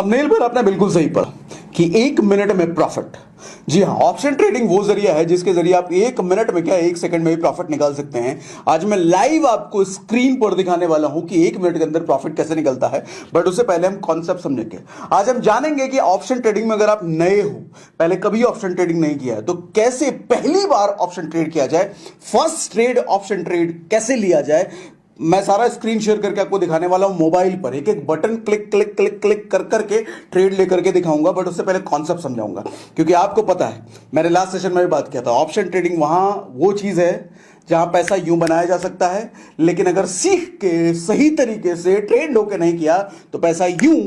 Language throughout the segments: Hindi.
थंबनेल पर आपने बिल्कुल सही पढ़ा कि 1 मिनट में प्रॉफिट। जी हाँ, ऑप्शन ट्रेडिंग वो जरिया है जिसके जरिए आप 1 मिनट में क्या 1 सेकंड में भी प्रॉफिट निकाल सकते हैं। आज मैं लाइव आपको स्क्रीन पर दिखाने वाला हूं कि 1 मिनट के अंदर प्रॉफिट कैसे निकलता है। बट उससे पहले हम कॉन्सेप्ट समझेंगे। आज हम जानेंगे कि ऑप्शन ट्रेडिंग में अगर आप नए हो, पहले कभी ऑप्शन ट्रेडिंग नहीं किया है, तो कैसे पहली बार ऑप्शन ट्रेड किया जाए, फर्स्ट ट्रेड ऑप्शन ट्रेड कैसे लिया जाए। मैं सारा स्क्रीन शेयर करके आपको दिखाने वाला हूं मोबाइल पर, एक एक button click click click click कर करके ट्रेड लेकर के दिखाऊंगा। बट उससे पहले कॉन्सेप्ट समझाऊंगा, क्योंकि आपको पता है मैंने लास्ट सेशन में भी बात किया था, ऑप्शन ट्रेडिंग वहां वो चीज है जहां पैसा यूं बनाया जा सकता है, लेकिन अगर सीख के सही तरीके से ट्रेंड होकर नहीं किया तो पैसा यूं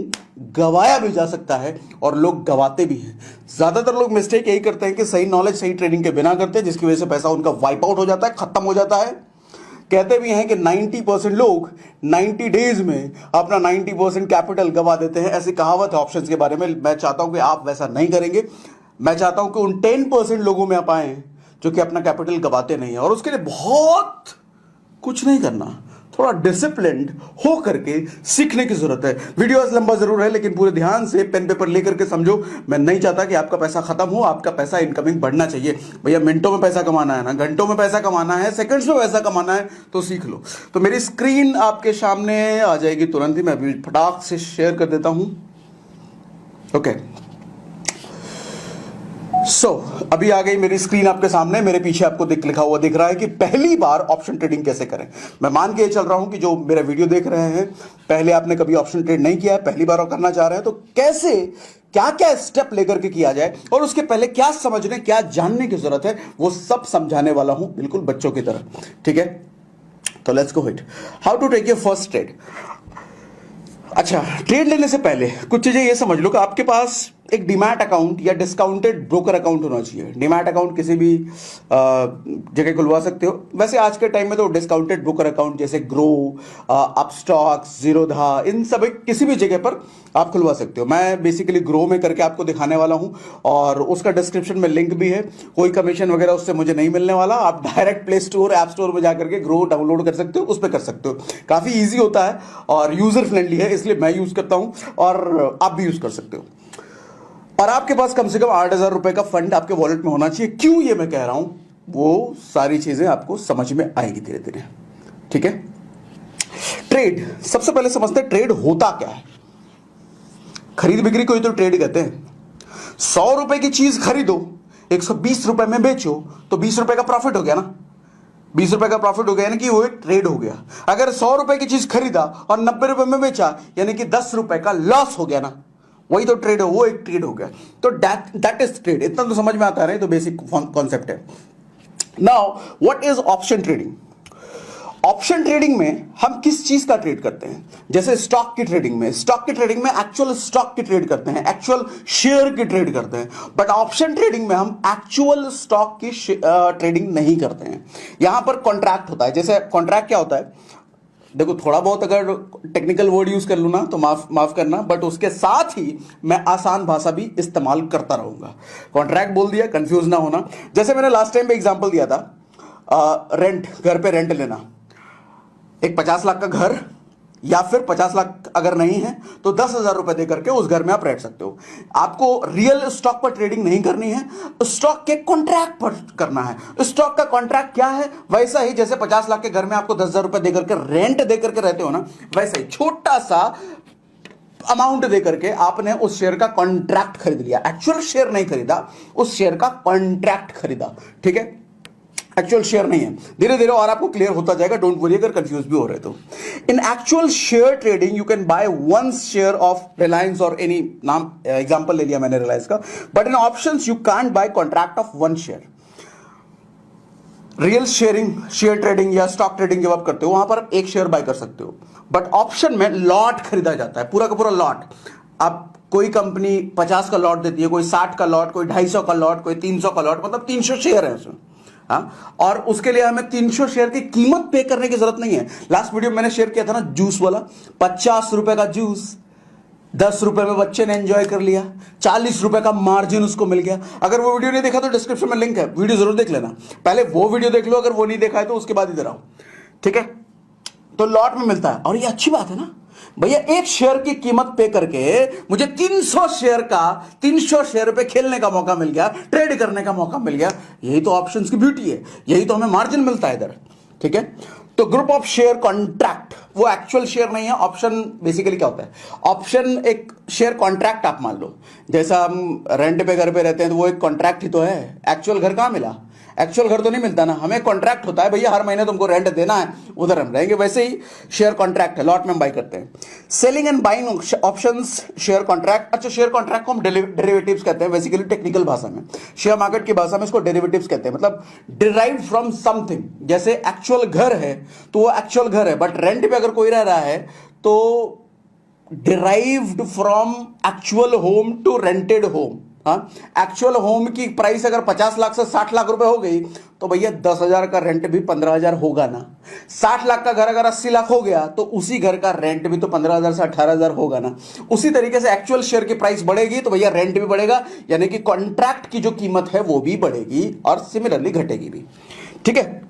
गवाया भी जा सकता है, और लोग गवाते भी हैं। ज्यादातर लोग मिस्टेक यही करते हैं कि सही नॉलेज सही ट्रेडिंग के बिना करते हैं, जिसकी वजह से पैसा उनका वाइप आउट हो जाता है, खत्म हो जाता है। कहते भी हैं कि 90% लोग 90 डेज में अपना 90% कैपिटल गवा देते हैं, ऐसी कहावत है ऑप्शंस के बारे में। मैं चाहता हूं कि आप वैसा नहीं करेंगे। मैं चाहता हूं कि उन 10% लोगों में आप आए जो कि अपना कैपिटल गवाते नहीं है, और उसके लिए बहुत कुछ नहीं करना, थोड़ा डिसिप्लिन्ड हो करके सीखने की जरूरत है। वीडियो लंबा जरूर है, लेकिन पूरे ध्यान से पेन पेपर लेकर के समझो। मैं नहीं चाहता कि आपका पैसा खत्म हो, आपका पैसा इनकमिंग बढ़ना चाहिए। भैया मिनटों में पैसा कमाना है ना, घंटों में पैसा कमाना है, सेकंड्स में पैसा कमाना है, तो सीख लो। तो मेरी स्क्रीन आपके सामने आ जाएगी तुरंत ही, मैं अभी फटाक से शेयर कर देता हूं। ओके, अभी आ गई मेरी स्क्रीन आपके सामने। मेरे पीछे आपको लिखा हुआ दिख रहा है कि पहली बार ऑप्शन ट्रेडिंग कैसे करें। मैं मान के चल रहा हूं कि जो मेरा वीडियो देख रहे हैं, पहले आपने कभी ऑप्शन ट्रेड नहीं किया है, पहली बार करना चाह रहे हैं, तो कैसे क्या क्या स्टेप लेकर के किया जाए, और उसके पहले क्या समझने क्या जानने की जरूरत है, वो सब समझाने वाला हूं, बिल्कुल बच्चों की तरह। ठीक है, तो let's go it. How to take your first trade. अच्छा, ट्रेड लेने से पहले कुछ चीजें ये समझ लो कि आपके पास एक डीमैट अकाउंट या डिस्काउंटेड ब्रोकर अकाउंट होना चाहिए। डीमैट अकाउंट किसी भी जगह खुलवा सकते हो। वैसे आज के टाइम में तो डिस्काउंटेड ब्रोकर अकाउंट जैसे ग्रो, अपस्टॉक्स, जीरोधा, इन सभी किसी भी जगह पर आप खुलवा सकते हो। मैं बेसिकली ग्रो में करके आपको दिखाने वाला हूं, और उसका डिस्क्रिप्शन में लिंक भी है। कोई कमीशन वगैरह उससे मुझे नहीं मिलने वाला। आप direct play store, app store में जाकर के ग्रो डाउनलोड कर सकते हो, उस पर कर सकते हो। काफी ईजी होता है और यूजर फ्रेंडली है, इसलिए मैं यूज करता हूं और आप भी यूज कर सकते हो। और आपके पास कम से कम 8,000 रुपए का फंड आपके वॉलेट में होना चाहिए। क्यों ये मैं कह रहा हूं, वो सारी चीजें आपको समझ में आएगी धीरे धीरे। ठीक है, ट्रेड सबसे पहले समझते हैं ट्रेड होता क्या है। खरीद बिक्री को ही तो ट्रेड कहते हैं। 100 रुपए की चीज खरीदो, 120 रुपए में बेचो, तो 20 रुपए का प्रॉफिट हो गया ना। 20 रुपए का प्रॉफिट हो गया, यानी कि वो एक ट्रेड हो गया। अगर 100 रुपए की चीज खरीदा और 90 रुपए में बेचा, यानी कि 10 रुपए का लॉस हो गया ना। वही तो ट्रेड है, वो एक ट्रेड हो गया। तो दैट इज ट्रेड। इतना तो समझ में आता है, तो बेसिक कॉन्सेप्ट है। Now what is option trading. Option trading में हम किस चीज का ट्रेड करते हैं। जैसे स्टॉक की ट्रेडिंग में एक्चुअल स्टॉक की ट्रेड करते हैं, एक्चुअल शेयर की ट्रेड करते हैं। बट ऑप्शन ट्रेडिंग में हम एक्चुअल स्टॉक की ट्रेडिंग नहीं करते हैं। यहां पर कॉन्ट्रैक्ट होता है। जैसे कॉन्ट्रैक्ट क्या होता है, देखो थोड़ा बहुत अगर टेक्निकल वर्ड यूज कर लूँ ना तो माफ करना, बट उसके साथ ही मैं आसान भाषा भी इस्तेमाल करता रहूंगा। कॉन्ट्रैक्ट बोल दिया, कंफ्यूज ना होना। जैसे मैंने लास्ट टाइम पे एग्जांपल दिया था, रेंट, घर पे रेंट लेना। एक 50 लाख का घर, या फिर 50 लाख अगर नहीं है तो 10,000 रुपए देकर के उस घर में आप रह सकते हो। आपको रियल स्टॉक पर ट्रेडिंग नहीं करनी है, स्टॉक के कॉन्ट्रैक्ट पर करना है। स्टॉक का कॉन्ट्रैक्ट क्या है, वैसा ही जैसे 50 लाख के घर में आपको 10,000 रुपए देकर के रेंट देकर के रहते हो ना, वैसा ही छोटा सा अमाउंट देकर के आपने उस शेयर का कॉन्ट्रैक्ट खरीद लिया। एक्चुअल शेयर नहीं खरीदा, उस शेयर का कॉन्ट्रैक्ट खरीदा। ठीक है, एक्चुअल शेयर नहीं है। धीरे धीरे और आपको क्लियर होता जाएगा, डोंट वरी अगर कंफ्यूज भी हो रहे तो। इन actual share trading you can by one share of Reliance और एनी, नाम एग्जांपल ले लिया मैंने रिलायंस का। But in options you can't buy contract of one share. Real share trading या स्टॉक ट्रेडिंग जब आप करते हो, वहां पर आप एक शेयर बाय कर सकते हो। बट ऑप्शन में लॉट खरीदा जाता है, पूरा का पूरा लॉट। अब कोई कंपनी 50 का लॉट देती है, कोई 60 का लॉट, कोई 250 का लॉट, कोई 300 का लॉट, मतलब 300 शेयर है उसमें। और उसके लिए हमें 300 शेयर की कीमत पे करने की जरूरत नहीं है। लास्ट वीडियो में मैंने शेयर किया था ना जूस वाला, 50 रुपए का जूस 10 रुपए में बच्चे ने एंजॉय कर लिया, 40 रुपए का मार्जिन उसको मिल गया। अगर वो वीडियो नहीं देखा तो डिस्क्रिप्शन में लिंक है, वीडियो जरूर देख लेना। पहले वो वीडियो देख लो, अगर वो नहीं देखा है तो उसके बाद इधर आओ। ठीक है, तो लॉट में मिलता है। और ये अच्छी बात है ना भैया, एक शेयर की कीमत पे करके मुझे 300 शेयर पे खेलने का मौका मिल गया, ट्रेड करने का मौका मिल गया। यही तो ऑप्शंस की ब्यूटी है, यही तो हमें मार्जिन मिलता है इधर। ठीक है, तो ग्रुप ऑफ शेयर कॉन्ट्रैक्ट, वो एक्चुअल शेयर नहीं है। ऑप्शन बेसिकली क्या होता है? ऑप्शन एक शेयर कॉन्ट्रैक्ट आप मान लो, जैसा हम रेंट पे घर पे रहते हैं तो वो एक कॉन्ट्रैक्ट ही तो है। एक्चुअल घर कहां मिला? एक्चुअल घर तो नहीं मिलता ना, हमें कॉन्ट्रैक्ट होता है भैया, हर महीने तुमको रेंट देना है, उधर हम रहेंगे। वैसे ही शेयर कॉन्ट्रैक्ट है, लॉट में हम बाई करते हैं। Selling and buying options, share contract. अच्छा, शेयर कॉन्ट्रैक्ट को हम डेरिवेटिव्स कहते हैं बेसिकली टेक्निकल भाषा में, शेयर मार्केट की भाषा में इसको डेरिवेटिव्स कहते हैं। मतलब डिराइव्ड फ्रॉम समथिंग। जैसे एक्चुअल घर है तो वो एक्चुअल घर है, बट रेंट पे अगर कोई रह रहा है तो derived from actual home to rented home. हाँ, एक्चुअल होम की प्राइस अगर 50 लाख से 60 लाख रुपए हो गई तो भैया 10,000 का रेंट भी 15,000 होगा ना। 60 लाख का घर अगर 80 लाख हो गया तो उसी घर का रेंट भी तो 15,000 से 18,000 होगा ना। उसी तरीके से एक्चुअल शेयर की प्राइस बढ़ेगी तो भैया रेंट भी बढ़ेगा, यानी कि कॉन्ट्रैक्ट की जो कीमत है वो भी बढ़ेगी और सिमिलरली घटेगी भी। ठीक है,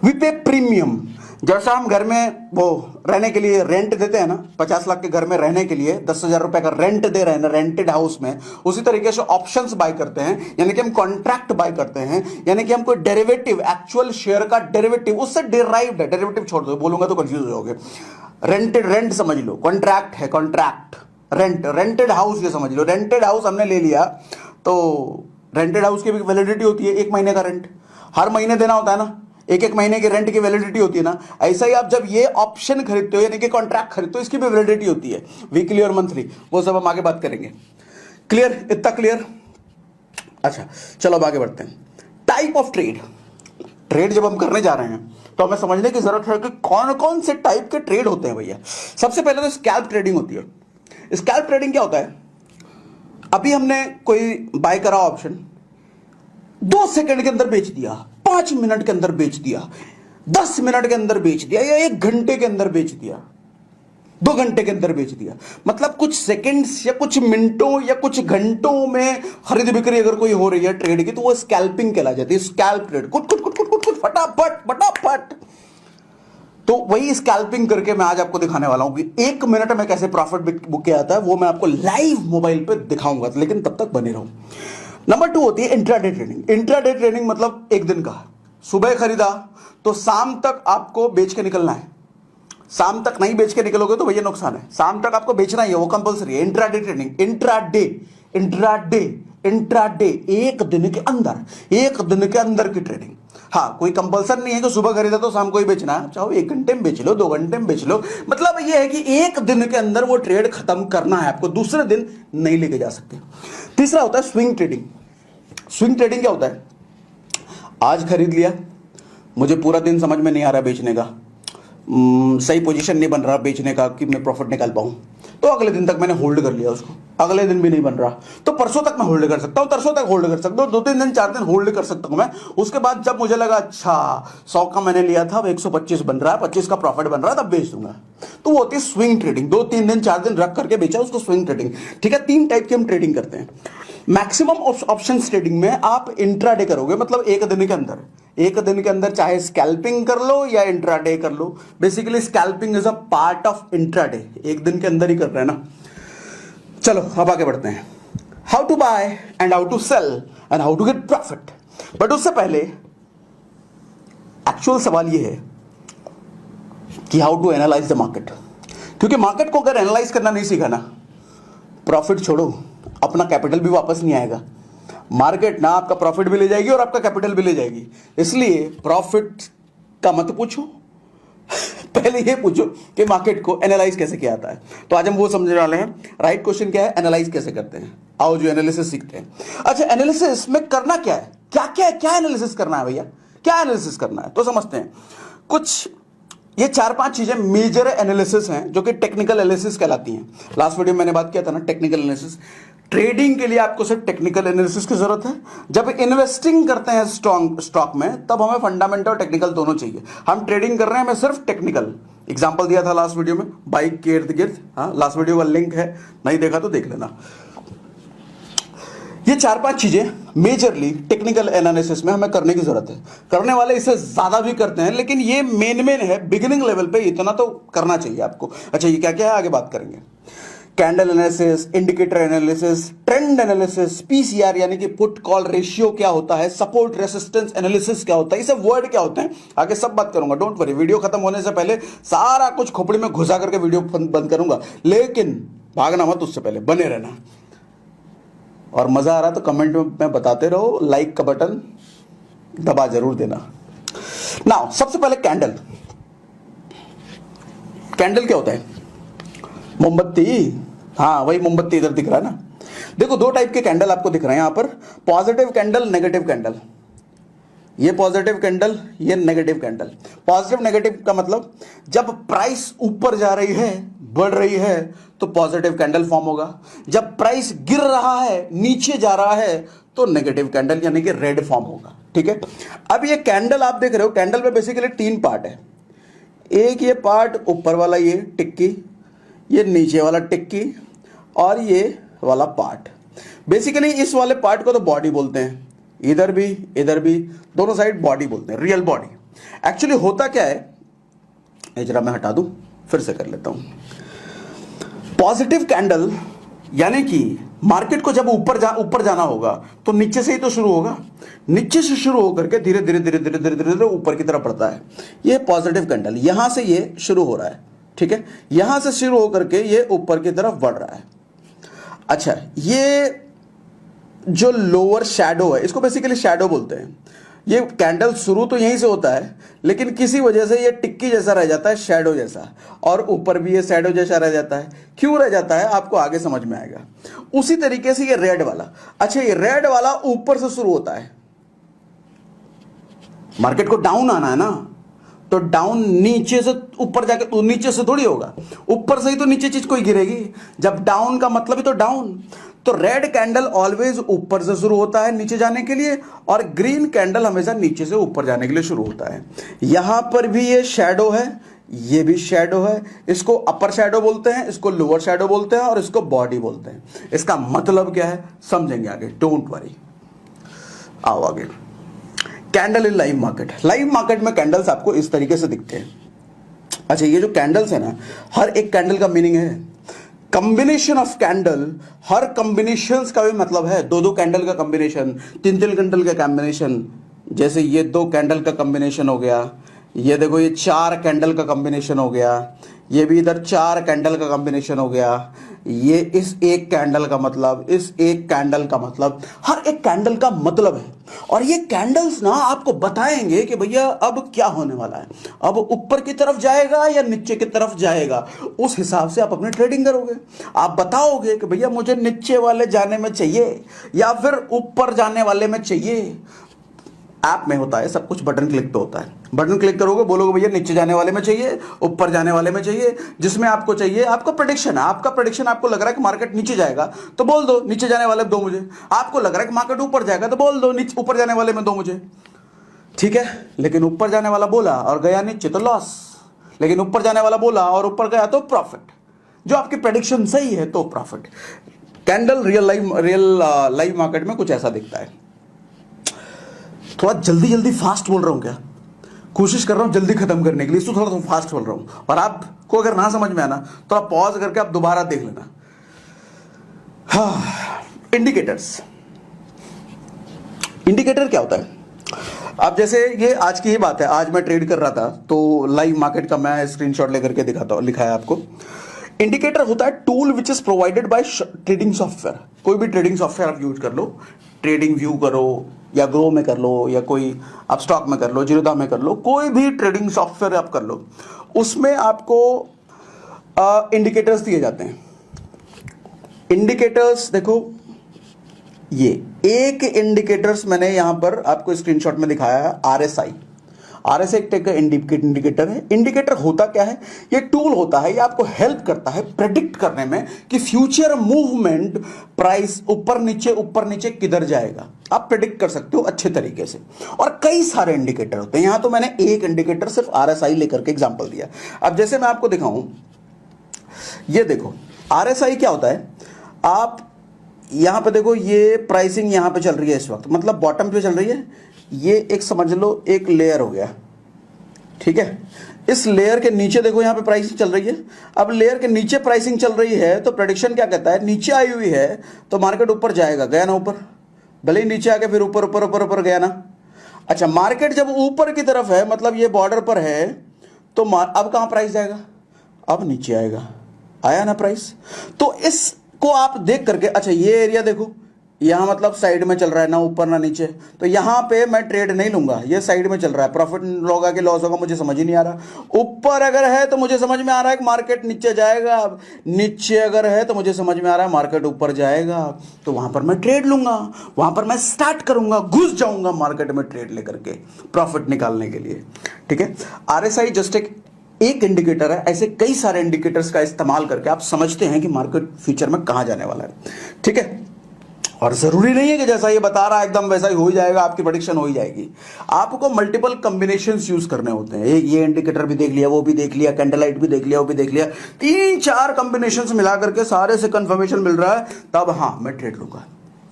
वी पे प्रीमियम। जैसा हम घर में वो रहने के लिए रेंट देते हैं ना, 50 लाख के घर में रहने के लिए 10,000 रुपए का रेंट दे रहे हैं ना रेंटेड हाउस में, उसी तरीके से ऑप्शंस बाय करते हैं, यानी कि हम कॉन्ट्रैक्ट बाय करते हैं, यानी कि हम कोई डेरिवेटिव, एक्चुअल शेयर का डेरिवेटिव, उससे डिराइव्ड है। डेरिवेटिव छोड़ दो, बोलूंगा तो कंफ्यूज हो जाओगे। रेंटेड, रेंट समझ लो, कॉन्ट्रैक्ट है, कॉन्ट्रैक्ट, रेंट, रेंटेड हाउस ये समझ लो। रेंटेड हाउस हमने ले लिया तो रेंटेड हाउस की भी वैलिडिटी होती है 1 महीने का रेंट, हर महीने देना होता है ना, एक महीने की रेंट की वैलिडिटी होती है ना। ऐसा ही आप जब ये ऑप्शन खरीदते हो यानी कि कॉन्ट्रैक्ट खरीदते हो, इसकी भी वैलिडिटी होती है, वीकली और मंथली, वो सब हम आगे बात करेंगे। क्लियर? इतना क्लियर? अच्छा चलो अब आगे बढ़ते हैं। Type of trade. ट्रेड जब हम करने जा रहे हैं तो हमें समझने की जरूरत है कि कौन कौन से टाइप के ट्रेड होते हैं भैया। सबसे पहले तो स्कैल्प ट्रेडिंग होती है। स्कैल्प ट्रेडिंग क्या होता है? अभी हमने कोई बाय करा ऑप्शन, 2 सेकंड के अंदर बेच दिया, 5 मिनट के अंदर बेच दिया, 10 मिनट के अंदर बेच दिया, या 1 घंटे के अंदर बेच दिया, 2 घंटे के अंदर बेच दिया। मतलब कुछ सेकंड्स या कुछ मिनटों या कुछ घंटों में खरीद बिक्री अगर कोई हो रही है ट्रेड की तो वो स्कैल्पिंग कहला जाती है। स्कैल्प ट्रेड, कुछ कुछ कुछ कुछ कुछ कुछ फटाफट फटाफट। तो वही स्कैल्पिंग करके मैं आज आपको दिखाने वाला हूं कि 1 मिनट में कैसे प्रॉफिट बुक किया जाता है, वो मैं आपको लाइव मोबाइल पे दिखाऊंगा, लेकिन तब तक बने रहो। नंबर 2 होती है इंट्राडे ट्रेडिंग। इंट्राडे ट्रेडिंग मतलब एक दिन का, सुबह खरीदा तो शाम तक आपको बेच के निकलना है। शाम तक नहीं बेच के निकलोगे तो भैया नुकसान है, शाम तक आपको बेचना ही है, वो कंपलसरी है। Intraday trading, intraday, intraday, intraday, एक दिन के अंदर, एक दिन के अंदर की ट्रेडिंग। हाँ, कोई कंपल्सन नहीं है कि सुबह खरीदा तो शाम को ही बेचना है, चाहो 1 घंटे में बेच लो, 2 घंटे में बेच लो। मतलब ये है कि एक दिन के अंदर वो ट्रेड खत्म करना है आपको, दूसरे दिन नहीं लेके जा सकते। तीसरा होता है स्विंग ट्रेडिंग। स्विंग ट्रेडिंग क्या होता है? आज खरीद लिया, मुझे पूरा दिन समझ में नहीं आ रहा बेचने का, सही पोजीशन नहीं बन रहा बेचने का कि मैं प्रॉफिट निकाल पाऊं, तो अगले दिन तक मैंने होल्ड कर लिया उसको। अगले दिन भी नहीं बन रहा तो परसों तक मैं होल्ड कर सकता हूं, तरसों तक होल्ड कर सकता हूं, 2-3 दिन 4 दिन होल्ड कर सकता हूं मैं। उसके बाद जब मुझे लगा अच्छा 100 का मैंने लिया था, 125 बन रहा है, 25 का प्रॉफिट बन रहा है, तब बेच दूंगा। तो वो होती है स्विंग ट्रेडिंग। 2-3 दिन 4 दिन रख करके बेचा, उसको स्विंग ट्रेडिंग। ठीक है, 3 टाइप की हम ट्रेडिंग करते हैं। मैक्सिमम ऑप्शन ट्रेडिंग में आप इंट्राडे करोगे, मतलब एक दिन के अंदर, एक दिन के अंदर चाहे स्कैल्पिंग कर लो या इंट्राडे कर लो। Basically scalping is a part of intraday, एक दिन के अंदर ही कर रहे हैं ना। चलो अब आगे बढ़ते हैं। How to buy and how to sell and how to get profit. But उससे पहले एक्चुअल सवाल यह है कि how to analyse the market. क्योंकि मार्केट को अगर एनालाइज करना नहीं सीखा ना, प्रॉफिट छोड़ो, अपना कैपिटल भी वापस नहीं आएगा। मार्केट ना आपका प्रॉफिट भी ले जाएगी और आपका कैपिटल भी ले जाएगी। इसलिए प्रॉफिट का मत पूछो, पहले ये पूछो कि मार्केट को एनालाइज कैसे किया जाता है। तो आज हम वो समझने वाले हैं। राइट क्वेश्चन क्या है? एनालाइज कैसे करते हैं। आओ जो एनालिसिस सीखते हैं। अच्छा, एनालिसिस में करना क्या है, क्या क्या क्या एनालिसिस करना है भैया, क्या एनालिसिस करना है, तो समझते हैं। कुछ ये 4-5 चीजें मेजर एनालिसिस हैं जो कि टेक्निकल एनालिसिस कहलाती हैं। लास्ट वीडियो में मैंने बात किया था ना टेक्निकल एनालिसिस। ट्रेडिंग के लिए आपको सिर्फ टेक्निकल एनालिसिस की जरूरत है। जब इन्वेस्टिंग करते हैं स्टॉक में, तब हमें फंडामेंटल और टेक्निकल दोनों चाहिए। हम ट्रेडिंग कर रहे हैं, हमें सिर्फ टेक्निकल। एग्जांपल दिया था लास्ट वीडियो में, बाइक के इर्द गिर्द। हाँ, लास्ट वीडियो का लिंक है, नहीं देखा तो देख लेना। ये 4-5 चीजें मेजरली टेक्निकल एनालिसिस में हमें करने की जरूरत है। करने वाले इससे ज्यादा भी करते हैं, लेकिन ये मेन है, बिगिनिंग लेवल पे इतना तो करना चाहिए आपको। अच्छा, ये क्या क्या है आगे बात करेंगे। Candle analysis, indicator analysis, trend analysis, PCR यानी कि पुट कॉल रेशियो क्या होता है, सपोर्ट रेसिस्टेंस एनालिसिस क्या होता है, ये सब वर्ड क्या होते हैं, आगे सब बात करूंगा। डोंट वरी, वीडियो खत्म होने से पहले सारा कुछ खोपड़ी में घुसा करके वीडियो बंद करूंगा, लेकिन भागना मत, उससे पहले बने रहना। और मजा आ रहा तो कमेंट में बताते रहो, लाइक का बटन दबा जरूर देना। नाउ सबसे पहले कैंडल। कैंडल क्या होता है? मोमबत्ती। हाँ, वही मोमबत्ती इधर दिख रहा है ना। देखो, दो टाइप के कैंडल आपको दिख रहे हैं यहां पर, पॉजिटिव कैंडल, नेगेटिव कैंडल। ये पॉजिटिव कैंडल, ये नेगेटिव कैंडल। पॉजिटिव नेगेटिव का मतलब, जब प्राइस ऊपर जा रही है, बढ़ रही है, तो पॉजिटिव कैंडल फॉर्म होगा। जब प्राइस गिर रहा है, नीचे जा रहा है, तो नेगेटिव कैंडल यानी कि रेड फॉर्म होगा। ठीक है, अब ये कैंडल आप देख रहे हो, कैंडल में बेसिकली 3 पार्ट है। एक ये पार्ट ऊपर वाला, ये टिक्की, ये नीचे वाला टिक्की, और ये वाला पार्ट। बेसिकली इस वाले पार्ट को तो बॉडी बोलते हैं, इधर भी दोनों साइड बॉडी बोलते हैं, रियल बॉडी। एक्चुअली होता क्या है, ये जरा मैं हटा दूं, फिर से कर लेता हूं। पॉजिटिव कैंडल यानी कि मार्केट को जब ऊपर जाना होगा तो नीचे से ही तो शुरू होगा, नीचे से शुरू होकर के धीरे धीरे ऊपर की तरफ बढ़ता है। ये पॉजिटिव कैंडल, यहां से ये शुरू हो रहा है। ठीक है, यहां से शुरू होकर के ये ऊपर की तरफ बढ़ रहा है। अच्छा, ये जो लोअर शैडो है, इसको बेसिकली शैडो बोलते हैं। ये कैंडल शुरू तो यहीं से होता है, लेकिन किसी वजह से ये टिक्की जैसा रह जाता है, शैडो जैसा, और ऊपर भी ये शैडो जैसा रह जाता है। क्यों रह जाता है आपको आगे समझ में आएगा। उसी तरीके से ये रेड वाला, अच्छा ये रेड वाला ऊपर से शुरू होता है। मार्केट को डाउन आना है ना, तो डाउन नीचे से ऊपर जाके, तो नीचे से थोड़ी होगा, ऊपर से ही तो नीचे चीज कोई गिरेगी। जब डाउन का मतलब ही तो डाउन, तो रेड कैंडल ऑलवेज ऊपर से शुरू होता है नीचे जाने के लिए, और ग्रीन कैंडल हमेशा नीचे से ऊपर जाने के लिए शुरू होता है। यहां पर भी ये शैडो है, ये भी शैडो है। इसको अपर शैडो बोलते हैं, इसको लोअर शैडो बोलते हैं, और इसको बॉडी बोलते हैं। इसका मतलब क्या है समझेंगे आगे, डोंट वरी। आओ आगे। कैंडल इन लाइव मार्केट। लाइव मार्केट में कैंडल्स आपको इस तरीके से दिखते हैं। अच्छा, ये जो कैंडल्स है ना, हर एक कैंडल का मीनिंग है। Combination of candle, her combinations का भी मतलब है। 2-2 कैंडल का कॉम्बिनेशन, 3-3 कैंडल का कॉम्बिनेशन। जैसे ये 2 कैंडल का कॉम्बिनेशन हो गया, ये देखो ये 4 कैंडल का कॉम्बिनेशन हो गया, ये भी इधर 4 कैंडल का कॉम्बिनेशन हो गया, ये इस एक कैंडल का मतलब, इस एक कैंडल का मतलब, हर एक कैंडल का मतलब है। और ये कैंडल्स ना आपको बताएंगे कि भैया अब क्या होने वाला है, अब ऊपर की तरफ जाएगा या नीचे की तरफ जाएगा। उस हिसाब से आप अपनी ट्रेडिंग करोगे। आप बताओगे कि भैया मुझे नीचे वाले जाने में चाहिए या फिर ऊपर जाने वाले में चाहिए। ऐप में होता है सब कुछ, बटन क्लिक पे होता है। बटन क्लिक करोगे, बोलोगे भैया नीचे जाने वाले में चाहिए, ऊपर जाने वाले में चाहिए, जिसमें आपको चाहिए। आपका प्रेडिक्शन है, आपका प्रेडिक्शन आपको लग रहा है कि मार्केट नीचे जाएगा तो बोल दो नीचे जाने वाले में दो मुझे। आपको लग रहा है कि मार्केट ऊपर जाएगा तो बोल दो नीचे ऊपर जाने वाले में दो मुझे। ठीक है, लेकिन ऊपर जाने वाला बोला और गया नीचे तो लॉस, लेकिन ऊपर जाने वाला बोला और ऊपर गया तो प्रॉफिट। जो आपकी प्रेडिक्शन सही है तो profit. Candle real live market में कुछ ऐसा दिखता है। थोड़ा जल्दी फास्ट बोल रहा हूं क्या, कोशिश कर रहा हूं जल्दी खत्म करने के लिए, इसको थोड़ा फास्ट बोल रहा हूं। और आपको अगर ना समझ में आना तो आप पॉज करके आप दोबारा देख लेना। हाँ, इंडिकेटर्स। इंडिकेटर क्या होता है? अब जैसे ये आज की ही बात है, आज मैं ट्रेड कर रहा था तो लाइव मार्केट का मैं स्क्रीनशॉट लेकर के दिखाता हूं, लिखा है आपको। इंडिकेटर होता है tool which is provided by trading software. कोई भी ट्रेडिंग सॉफ्टवेयर आप यूज कर लो, ट्रेडिंग व्यू करो या ग्रो में कर लो या कोई आप स्टॉक में कर लो, जीरोधा में कर लो, कोई भी ट्रेडिंग सॉफ्टवेयर आप कर लो, उसमें आपको इंडिकेटर्स दिए जाते हैं। इंडिकेटर्स देखो, ये एक इंडिकेटर्स मैंने यहां पर आपको स्क्रीनशॉट में दिखाया है, आरएसआई। आरएसआई एक इंडिकेटर है। इंडिकेटर होता क्या है? ये टूल होता है, ये आपको हेल्प करता है प्रेडिक्ट करने में कि फ्यूचर मूवमेंट, प्राइस ऊपर नीचे किधर जाएगा। आप प्रेडिक्ट कर सकते हो अच्छे तरीके से। और कई सारे इंडिकेटर होते हैं, यहां तो मैंने एक इंडिकेटर सिर्फ आरएसआई लेकर के एग्जांपल दिया। अब जैसे मैं आपको दिखाऊं, ये देखो आरएसआई क्या होता है। आप यहां पे देखो ये प्राइसिंग यहां पे चल रही है इस वक्त, मतलब बॉटम पे चल रही है। ये एक समझ लो एक लेयर हो गया, ठीक है। इस लेयर के नीचे देखो यहां पे प्राइसिंग चल रही है। अब लेयर के नीचे प्राइसिंग चल रही है तो प्रेडिक्शन क्या कहता है, नीचे आई हुई है तो मार्केट ऊपर जाएगा, गया ना ऊपर, भले ही नीचे आके फिर ऊपर ऊपर ऊपर ऊपर गया ना। अच्छा, मार्केट जब ऊपर की तरफ है मतलब ये बॉर्डर पर है तो अब कहां प्राइस जाएगा, अब नीचे आएगा, आया ना प्राइस। तो इसको आप देख करके, अच्छा ये एरिया देखो यहां मतलब साइड में चल रहा है, ना ऊपर ना नीचे, तो यहां पे मैं ट्रेड नहीं लूंगा, ये साइड में चल रहा है, प्रॉफिट होगा कि लॉस होगा मुझे समझ ही नहीं आ रहा। ऊपर अगर है तो मुझे समझ में आ रहा है कि मार्केट नीचे जाएगा, नीचे अगर है तो मुझे समझ में आ रहा है मार्केट ऊपर जाएगा, तो वहां पर मैं ट्रेड लूंगा, वहां पर मैं स्टार्ट करूंगा, घुस जाऊंगा मार्केट में ट्रेड लेकर के प्रॉफिट निकालने के लिए, ठीक है। RSI जस्ट एक इंडिकेटर है, ऐसे कई सारे इंडिकेटर्स का इस्तेमाल करके आप समझते हैं कि मार्केट फ्यूचर में कहां जाने वाला है, ठीक है। और जरूरी नहीं है कि जैसा ये बता रहा है एकदम वैसा ही हो ही जाएगा, आपकी प्रेडिक्शन हो ही जाएगी। आपको मल्टीपल कॉम्बिनेशंस यूज करने होते हैं। ये इंडिकेटर भी देख लिया, वो भी देख लिया, कैंडल लाइट भी देख लिया, वो भी देख लिया, 3-4 कॉम्बिनेशंस मिला करके सारे से कंफर्मेशन मिल रहा है, तब हाँ मैं ट्रेड लूंगा।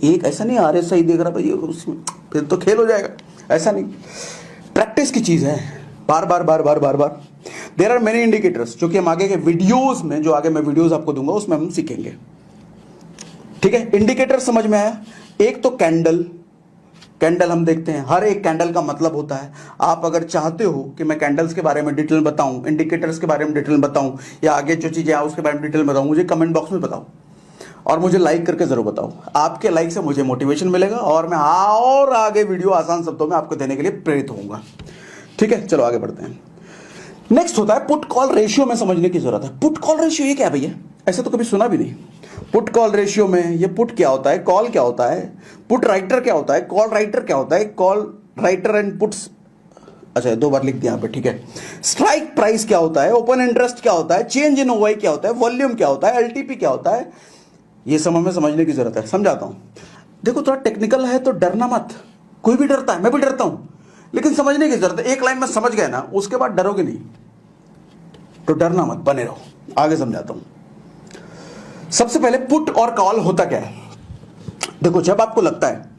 एक ऐसा नहीं RSI देख रहा भाई उसमें फिर तो खेल हो जाएगा, ऐसा नहीं। प्रैक्टिस की चीज है, बार बार बार बार बार बार। देयर आर मेनी इंडिकेटर्स जो कि हम आगे के वीडियोस में, जो आगे मैं वीडियोस आपको दूंगा उसमें हम सीखेंगे, ठीक है। इंडिकेटर समझ में आया। एक तो कैंडल हम देखते हैं, हर एक कैंडल का मतलब होता है। आप अगर चाहते हो कि मैं कैंडल्स के बारे में डिटेल बताऊं, इंडिकेटर्स के बारे में डिटेल बताऊं, या आगे जो चीजें उसके बारे में डिटेल बताऊं, मुझे कमेंट बॉक्स में बताओ और मुझे लाइक करके जरूर बताओ। आपके लाइक से मुझे मोटिवेशन मिलेगा और मैं और आगे वीडियो आसान शब्दों में आपको देने के लिए प्रेरित होऊंगा, ठीक है। चलो आगे बढ़ते हैं। नेक्स्ट होता है पुट कॉल रेशियो में समझने की जरूरत है। पुट कॉल रेशियो ये क्या है भैया, ऐसा तो कभी सुना भी नहीं। पुट कॉल रेशियो में ये पुट क्या होता है, कॉल क्या होता है, पुट राइटर क्या होता है, कॉल राइटर क्या होता है, कॉल राइटर एंड पुट्स, अच्छा 2 बार लिख दिया यहाँ पे, ठीक है। स्ट्राइक प्राइस क्या होता है, ओपन इंटरेस्ट क्या होता है, चेंज इन OI क्या होता है, वॉल्यूम क्या होता है, LTP क्या होता है, ये सब हमें समझने की जरूरत है। समझाता हूं, देखो थोड़ा टेक्निकल है तो डरना मत, कोई भी डरता है, मैं भी डरता हूं, लेकिन समझने की जरूरत है। एक लाइन में समझ गए ना उसके बाद डरोगे नहीं, तो डरना मत, बने रहो, आगे समझाता हूं। सबसे पहले पुट और कॉल होता क्या है। देखो जब आपको लगता है,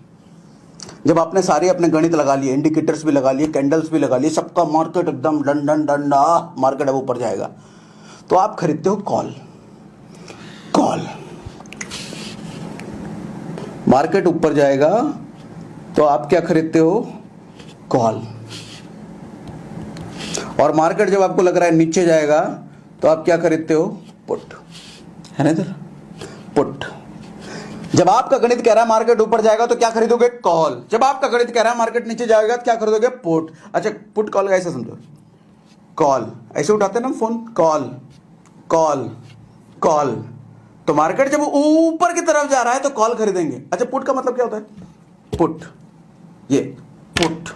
जब आपने सारे अपने गणित लगा लिए, इंडिकेटर्स भी लगा लिए, कैंडल्स भी लगा लिए, सबका मार्केट एकदम डन डन डन, मार्केट अब ऊपर जाएगा, तो आप खरीदते हो कॉल। कॉल मार्केट ऊपर जाएगा तो आप क्या खरीदते हो, कॉल। और मार्केट जब आपको लग रहा है नीचे जाएगा तो आप क्या खरीदते हो, पुट, है ना इधर, पुट। जब आपका गणित कह रहा है मार्केट ऊपर जाएगा तो क्या खरीदोगे, कॉल। जब आपका गणित कह रहा है मार्केट नीचे जाएगा तो क्या खरीदोगे, पुट। अच्छा पुट कॉल ऐसे समझो, कॉल ऐसे उठाते हैं ना फोन, कॉल कॉल कॉल, तो मार्केट जब ऊपर की तरफ जा रहा है तो कॉल खरीदेंगे। अच्छा पुट का मतलब क्या होता है, पुट, ये पुट,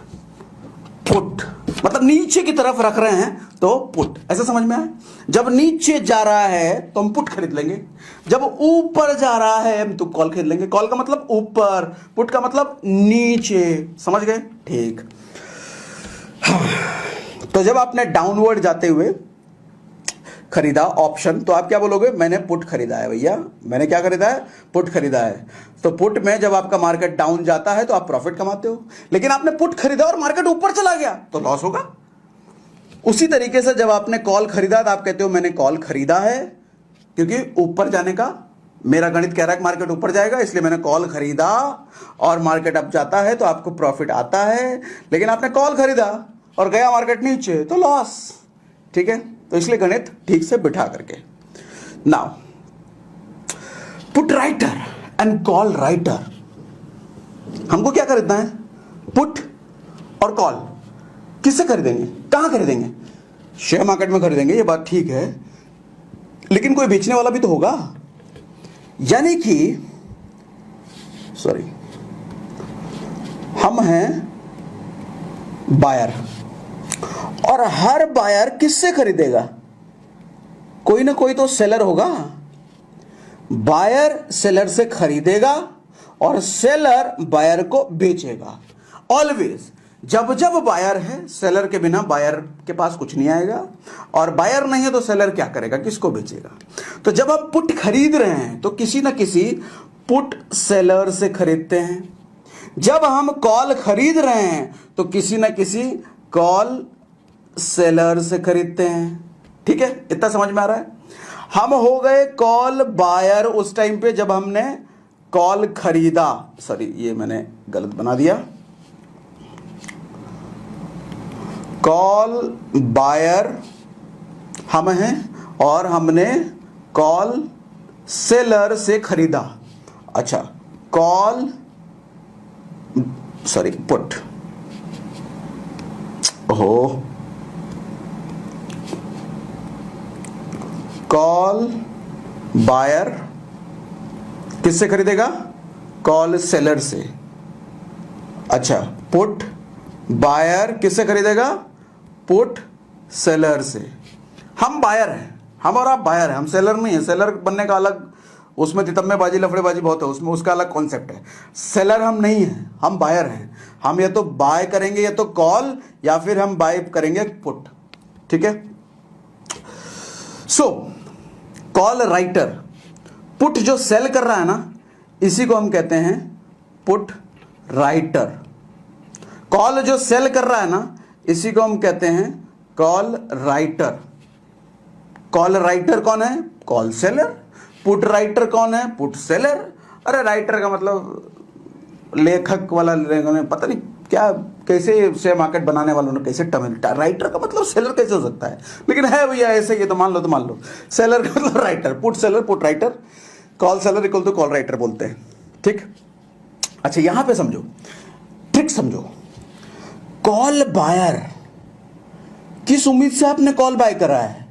पुट मतलब नीचे की तरफ रख रहे हैं तो पुट, ऐसा समझ में आया। जब नीचे जा रहा है तो हम पुट खरीद लेंगे, जब ऊपर जा रहा है हम तो कॉल खरीद लेंगे। कॉल का मतलब ऊपर, पुट का मतलब नीचे, समझ गए, ठीक। तो जब आपने डाउनवर्ड जाते हुए खरीदा ऑप्शन तो आप क्या बोलोगे, मैंने पुट खरीदा है भैया, मैंने क्या खरीदा है, पुट खरीदा है। तो पुट में जब आपका मार्केट डाउन जाता है तो आप प्रॉफिट कमाते हो, लेकिन आपने पुट खरीदा और मार्केट ऊपर चला गया तो लॉस होगा। उसी तरीके से जब आपने कॉल खरीदा तो आप कहते हो मैंने कॉल खरीदा है, क्योंकि ऊपर जाने का मेरा गणित कह रहा है कि मार्केट ऊपर जाएगा, इसलिए मैंने कॉल खरीदा, और मार्केट अब जाता है तो आपको प्रॉफिट आता है। लेकिन आपने कॉल खरीदा और गया मार्केट नीचे तो लॉस, ठीक है। तो इसलिए गणित ठीक से बिठा करके। Now put writer and call writer, हमको क्या खरीदना है, पुट और कॉल। किससे खरीदेंगे, कहां खरीदेंगे, शेयर मार्केट में खरीदेंगे, ये बात ठीक है, लेकिन कोई बेचने वाला भी तो होगा। यानी कि सॉरी, हम हैं बायर, और हर बायर किससे खरीदेगा, कोई ना कोई तो सेलर होगा। बायर सेलर से खरीदेगा और सेलर बायर को बेचेगा। ऑलवेज जब जब बायर है, सेलर के बिना बायर के पास कुछ नहीं आएगा, और बायर नहीं है तो सेलर क्या करेगा, किसको बेचेगा। तो जब आप पुट खरीद रहे हैं तो किसी ना किसी पुट सेलर से खरीदते हैं। जब हम कॉल खरीद रहे हैं तो किसी ना किसी कॉल सेलर से खरीदते हैं। ठीक है, इतना समझ में आ रहा है। हम हो गए कॉल बायर उस टाइम पे जब हमने कॉल खरीदा। सॉरी, ये मैंने गलत बना दिया। कॉल बायर हम हैं और हमने कॉल सेलर से खरीदा। अच्छा, कॉल सॉरी पुट, हो कॉल बायर किससे खरीदेगा? कॉल सेलर से। अच्छा, पुट बायर किससे खरीदेगा? पुट सेलर से। हम बायर हैं, हम और आप बायर हैं, हम सेलर नहीं है। सेलर बनने का अलग, उसमें तितम्मेबाजी लफड़ेबाजी बहुत है, उसमें उसका अलग कॉन्सेप्ट है। सेलर हम नहीं हैं, हम बायर हैं। हम या तो बाय करेंगे या तो कॉल, या फिर हम बाय करेंगे पुट। ठीक है। सो कॉल राइटर, पुट जो सेल कर रहा है ना, इसी को हम कहते हैं पुट राइटर। कॉल जो सेल कर रहा है ना, इसी को हम कहते हैं कॉल राइटर। कॉल राइटर कौन है? Call seller. पुट राइटर कौन है? Put seller. अरे राइटर का मतलब लेखक वाला, पता नहीं क्या, कैसे शेयर मार्केट बनाने वालों ने कैसे टर्म, राइटर का मतलब सेलर कैसे हो सकता है? लेकिन है भैया ऐसे, ये तो मान लो सेलर का मतलब writer, put seller, put writer, call seller equal to call writer बोलते हैं। ठीक। अच्छा, यहां पे समझो, ट्रिक समझो। कॉल बायर, किस उम्मीद से आपने कॉल बाय करा है?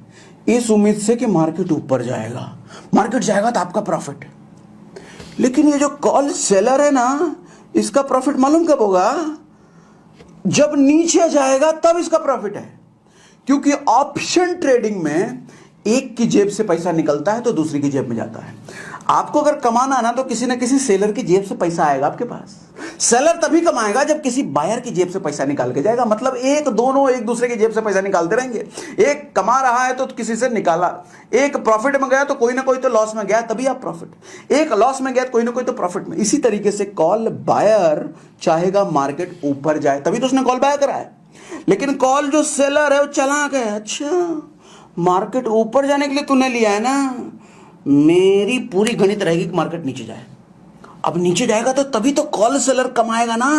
इस उम्मीद से कि मार्केट ऊपर जाएगा, मार्केट जाएगा तो आपका प्रॉफिट। लेकिन ये जो कॉल सेलर है ना, इसका प्रॉफिट मालूम कब होगा? जब नीचे जाएगा तब इसका प्रॉफिट है। क्योंकि ऑप्शन ट्रेडिंग में एक की जेब से पैसा निकलता है तो दूसरी की जेब में जाता है। आपको अगर कमाना है ना, तो किसी ना किसी सेलर की जेब से पैसा आएगा आपके पास। सेलर तभी कमाएगा जब किसी बायर की जेब से पैसा निकाल के जाएगा। मतलब दोनों एक दूसरे की जेब से पैसा निकालते रहेंगे। एक कमा रहा है तो किसी से निकाला, एक प्रॉफिट में गया तो कोई ना कोई तो लॉस में गया, तभी आप प्रॉफिट। एक लॉस में गया तो कोई ना कोई तो प्रॉफिट में। इसी तरीके से कॉल बायर चाहेगा मार्केट ऊपर जाए, तभी तो उसने कॉल बाय करा है। लेकिन कॉल जो सेलर है वो चला गया, अच्छा मार्केट ऊपर जाने के लिए तूने लिया है ना, मेरी पूरी गणित रहेगी कि मार्केट नीचे जाए। अब नीचे जाएगा तो तभी तो कॉल सेलर कमाएगा ना,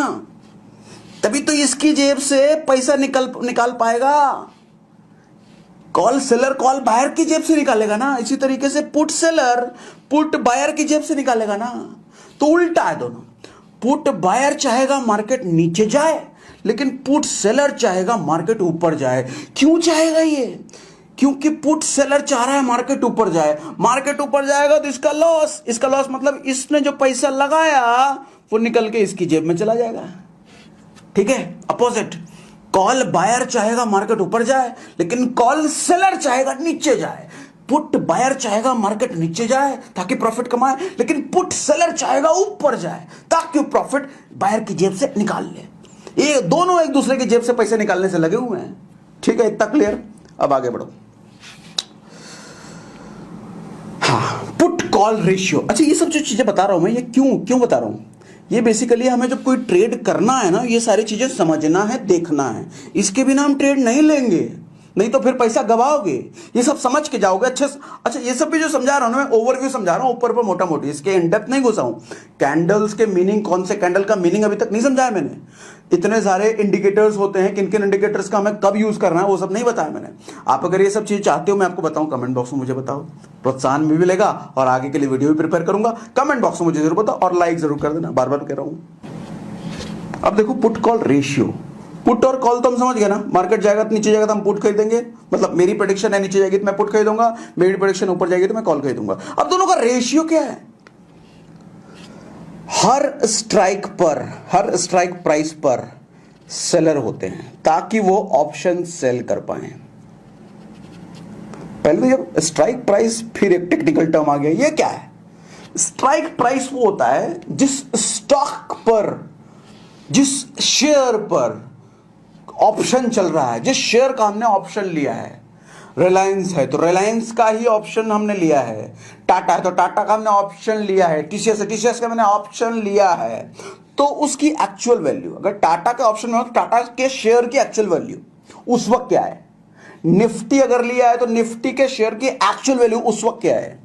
तभी तो इसकी जेब से पैसा निकाल पाएगा। कॉल सेलर कॉल बायर की जेब से निकालेगा ना, इसी तरीके से पुट सेलर पुट बायर की जेब से निकालेगा ना। तो उल्टा है दोनों। पुट बायर चाहेगा मार्केट नीचे जाए, लेकिन पुट सेलर चाहेगा मार्केट ऊपर जाए। क्यों चाहेगा ये? क्योंकि पुट सेलर चाह रहा है मार्केट ऊपर जाए। मार्केट ऊपर जाएगा तो इसका लॉस, इसका लॉस मतलब इसने जो पैसा लगाया वो निकल के इसकी जेब में चला जाएगा। ठीक है। अपोजिट, कॉल बायर चाहेगा मार्केट ऊपर जाए, लेकिन कॉल सेलर चाहेगा नीचे जाए। पुट बायर चाहेगा मार्केट नीचे जाए ताकि प्रॉफिट कमाए, लेकिन पुट सेलर चाहेगा ऊपर जाए ताकि प्रॉफिट बायर की जेब से निकाल ले। ये दोनों एक दूसरे की जेब से पैसे निकालने से लगे हुए हैं। ठीक है, इतना क्लियर? अब आगे बढ़ो। हाँ, पुट कॉल रेशियो। अच्छा, ये सब जो चीजें बता रहा हूं मैं, ये क्यों बता रहा हूं? ये बेसिकली हमें जब कोई ट्रेड करना है ना, ये सारी चीजें समझना है, देखना है। इसके बिना हम ट्रेड नहीं लेंगे, नहीं तो फिर पैसा गवाओगे। ये सब समझ के जाओगे अच्छे। अच्छा, ये सब भी जो समझा रहा हूं ना, मैं ओवरव्यू समझा रहा हूं, ऊपर पर मोटा मोटी, इसके इन डेप्थ नहीं घुसा हूं। कैंडल्स के मीनिंग, कौन से कैंडल का मीनिंग अभी तक नहीं समझाया मैंने। इतने सारे इंडिकेटर्स होते हैं, किन किन इंडिकेटर्स का हमें कब यूज करना है वो सब नहीं बताया मैंने। आप अगर ये सब चीज चाहते हो मैं आपको बताऊं, कमेंट बॉक्स में मुझे बताओ, प्रोत्साहन भी मिलेगा और आगे के लिए वीडियो भी प्रिपेयर करूंगा। कमेंट बॉक्स में मुझे जरूर बताओ और लाइक जरूर कर देना, बार बार कह रहा हूं। अब देखो, पुट कॉल रेशियो। पुट और कॉल तो हम समझ गए ना, मार्केट जाएगा तो नीचे जाएगा तो हम पुट खरीदेंगे, मतलब मेरी प्रेडिक्शन है नीचे जाएगी तो मैं पुट खरीदूंगा, मेरी प्रेडिक्शन ऊपर जाएगी तो मैं कॉल खरीदूंगा। अब दोनों का रेशियो क्या है? हर स्ट्राइक प्राइस पर सेलर होते हैं ताकि वो ऑप्शन सेल कर पाए। पहले तो जब स्ट्राइक प्राइस, फिर एक टेक्निकल टर्म आ गया, ये क्या है? स्ट्राइक प्राइस वो होता है जिस स्टॉक पर, जिस शेयर पर ऑप्शन चल रहा है, जिस शेयर का हमने ऑप्शन लिया है। रिलायंस है तो रिलायंस का ही ऑप्शन हमने लिया है, टाटा है तो टाटा का हमने ऑप्शन लिया है, टीसीएस है टीसीएस का मैंने ऑप्शन लिया है, तो उसकी एक्चुअल वैल्यू अगर टाटा के ऑप्शन में हो तो टाटा के शेयर की एक्चुअल वैल्यू उस वक्त क्या है। निफ्टी अगर लिया है तो निफ्टी के शेयर की एक्चुअल वैल्यू उस वक्त क्या है।